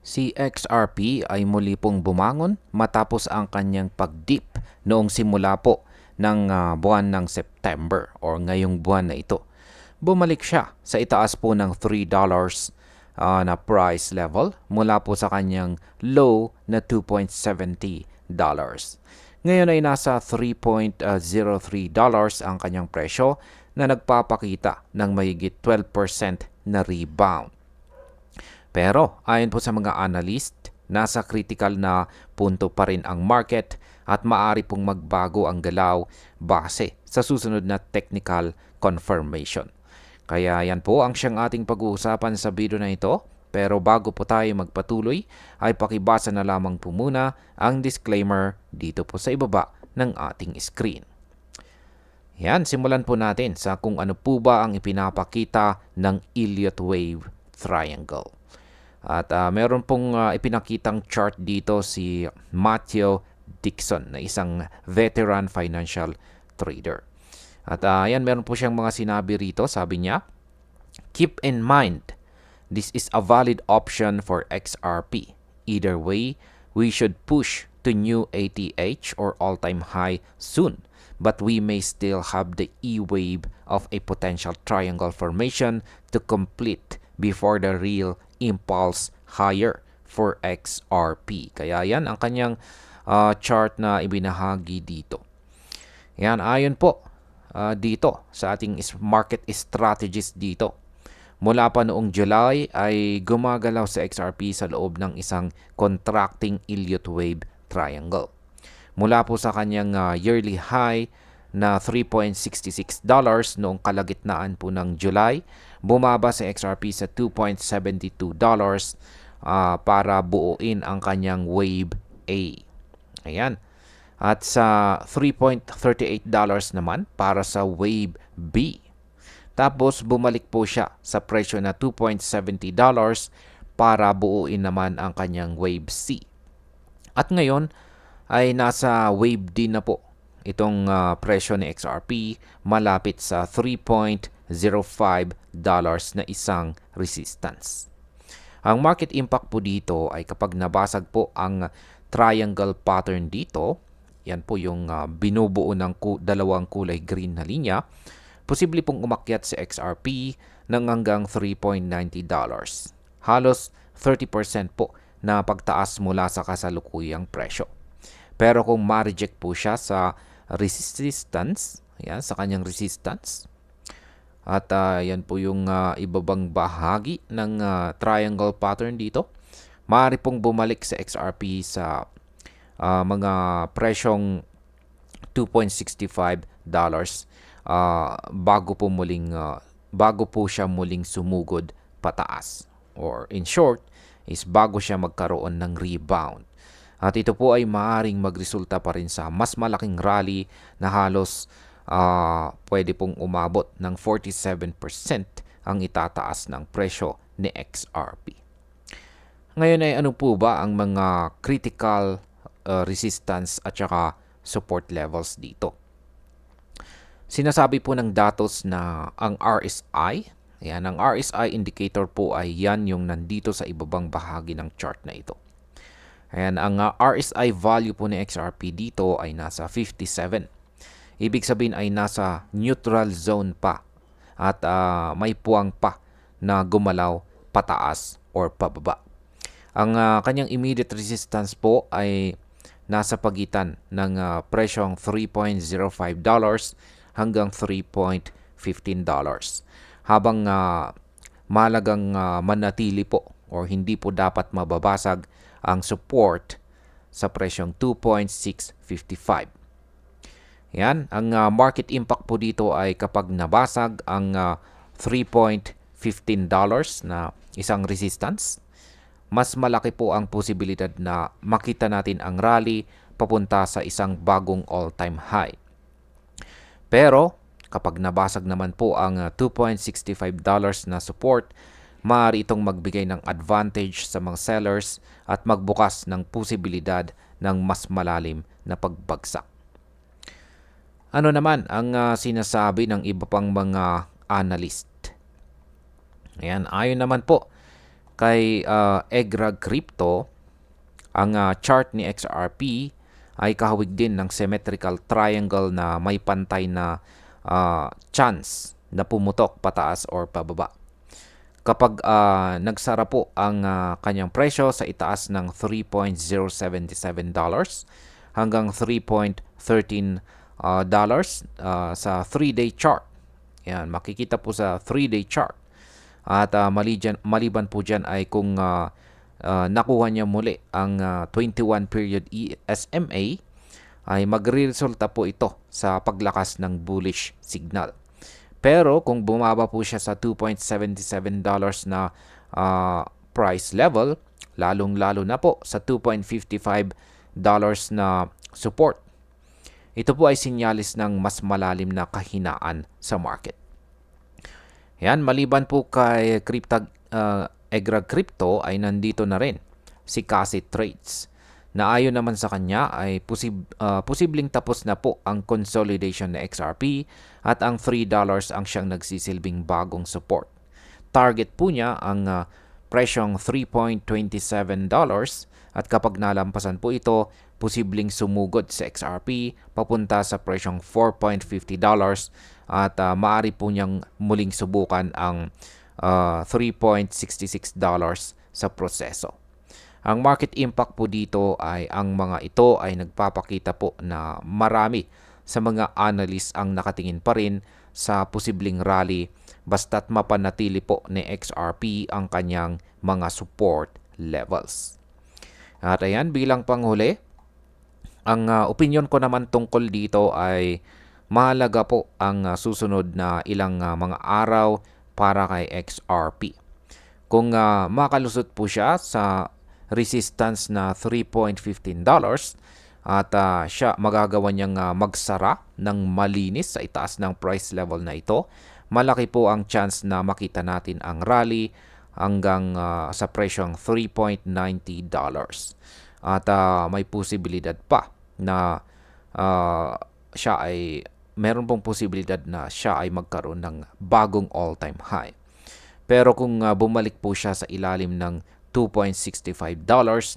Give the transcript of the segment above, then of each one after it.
Si XRP ay muli pong bumangon matapos ang kanyang pag-dip noong simula po ng buwan ng September o ngayong buwan na ito. Bumalik siya sa itaas po ng $3 na price level mula po sa kanyang low na $2.70. Ngayon ay nasa $3.03 ang kanyang presyo na nagpapakita ng mahigit 12% na rebound. Pero ayon po sa mga analyst, nasa critical na punto pa rin ang market at maaari pong magbago ang galaw base sa susunod na technical confirmation. Kaya yan po ang siyang ating pag-uusapan sa video na ito. Pero bago po tayo magpatuloy, ay pakibasa na lamang po muna ang disclaimer dito po sa ibaba ng ating screen. Yan, simulan po natin sa kung ano po ba ang ipinapakita ng Elliott Wave Triangle. At meron pong ipinakitang chart dito si Matthew Dixon na isang veteran financial trader. At yan, meron po siyang mga sinabi rito. Sabi niya, "Keep in mind, this is a valid option for XRP. Either way, we should push to new ATH or all-time high soon. But we may still have the E-wave of a potential triangle formation to complete before the real impulse higher for XRP." Kaya yan ang kanyang chart na ibinahagi dito. Yan, ayon po dito sa ating market strategist dito. Mula pa noong July ay gumagalaw sa XRP sa loob ng isang contracting Elliott Wave Triangle. Mula po sa kanyang yearly high na $3.66 noong kalagitnaan po ng July, bumaba sa XRP sa $2.72 para buuin ang kanyang Wave A. Ayan. At sa $3.38 naman para sa Wave B. Tapos bumalik po siya sa presyo na $2.70 para buuin naman ang kanyang Wave C. At ngayon ay nasa Wave D na po itong presyo ni XRP, malapit sa $3.05 na isang resistance. Ang market impact po dito ay kapag nabasag po ang triangle pattern dito, yan po yung binubuo ng dalawang kulay green na linya, posible pong umakyat sa XRP ng hanggang $3.90. Halos 30% po na pagtaas mula sa kasalukuyang presyo. Pero kung ma-reject po siya sa resistance, yan, sa kanyang resistance, at yan po yung ibabang bahagi ng triangle pattern dito, maaari pong bumalik sa XRP sa mga presyong $2.65 bago po siya muling sumugod pataas, or in short is bago siya magkaroon ng rebound. At ito po ay maaaring magresulta pa rin sa mas malaking rally na halos pwede pong umabot ng 47% ang itataas ng presyo ni XRP. Ngayon ay ano po ba ang mga critical resistance at saka support levels dito? Sinasabi po ng datos na ang RSI, yan, ang RSI indicator po ay yan yung nandito sa ibabang bahagi ng chart na ito. Ayan, ang RSI value po ni XRP dito ay nasa 57. Ibig sabihin ay nasa neutral zone pa at may puwang pa na gumalaw pataas or pababa. Ang kanyang immediate resistance po ay nasa pagitan ng presyong $3.05 hanggang $3.15. Habang malagang manatili po or hindi po dapat mababasag ang support sa presyong $2.655. Yan, ang market impact po dito ay kapag nabasag ang $3.15 na isang resistance, mas malaki po ang posibilidad na makita natin ang rally papunta sa isang bagong all-time high. Pero kapag nabasag naman po ang $2.65 na support, maaari itong magbigay ng advantage sa mga sellers at magbukas ng posibilidad ng mas malalim na pagbagsak. Ano naman ang sinasabi ng iba pang mga analyst? Ayan, ayon naman po kay EGRA Crypto, ang chart ni XRP ay kahawig din ng symmetrical triangle na may pantay na chance na pumutok pataas or pababa. Kapag nagsara po ang kanyang presyo sa itaas ng $3.077 hanggang $3.13 sa 3-day chart. Yan, makikita po sa 3-day chart. At maliban po dyan ay kung nakuha niya muli ang 21 period SMA, ay magre-resulta po ito sa paglakas ng bullish signal. Pero kung bumaba po siya sa $2.77 na price level, lalong-lalo na po sa $2.55 na support, ito po ay sinyalis ng mas malalim na kahinaan sa market. Yan, maliban po kay EGRA Crypto ay nandito na rin si Kasi Trades, na ayon naman sa kanya ay posibleng tapos na po ang consolidation ng XRP at ang $3 ang siyang nagsisilbing bagong support. Target po niya ang presyong $3.27 at kapag nalampasan po ito, posibleng sumugod sa XRP papunta sa presyong $4.50 at maaari po niyang muling subukan ang $3.66 sa proseso. Ang market impact po dito ay ang mga ito ay nagpapakita po na marami sa mga analysts ang nakatingin pa rin sa posibleng rally basta't mapanatili po ni XRP ang kanyang mga support levels. At ayan, bilang panghuli, ang opinion ko naman tungkol dito ay mahalaga po ang susunod na ilang mga araw para kay XRP. Kung makalusot po siya sa resistance na $3.15 at siya magagawa niyang magsara ng malinis sa itaas ng price level na ito, malaki po ang chance na makita natin ang rally hanggang sa presyong $3.90. At may posibilidad pa na siya ay meron pong posibilidad na siya ay magkaroon ng bagong all-time high. Pero kung bumalik po siya sa ilalim ng $2.65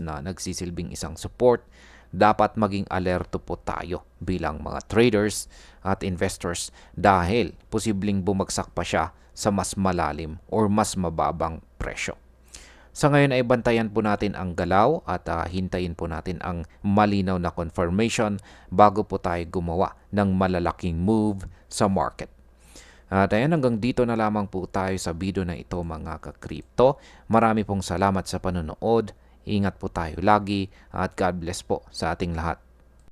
na nagsisilbing isang support, dapat maging alerto po tayo bilang mga traders at investors dahil posibleng bumagsak pa siya sa mas malalim or mas mababang presyo. Sa ngayon ay bantayan po natin ang galaw at hintayin po natin ang malinaw na confirmation bago po tayo gumawa ng malalaking move sa market. At ayan, hanggang dito na lamang po tayo sa video na ito mga ka-crypto. Marami pong salamat sa panonood. Ingat po tayo lagi at God bless po sa ating lahat.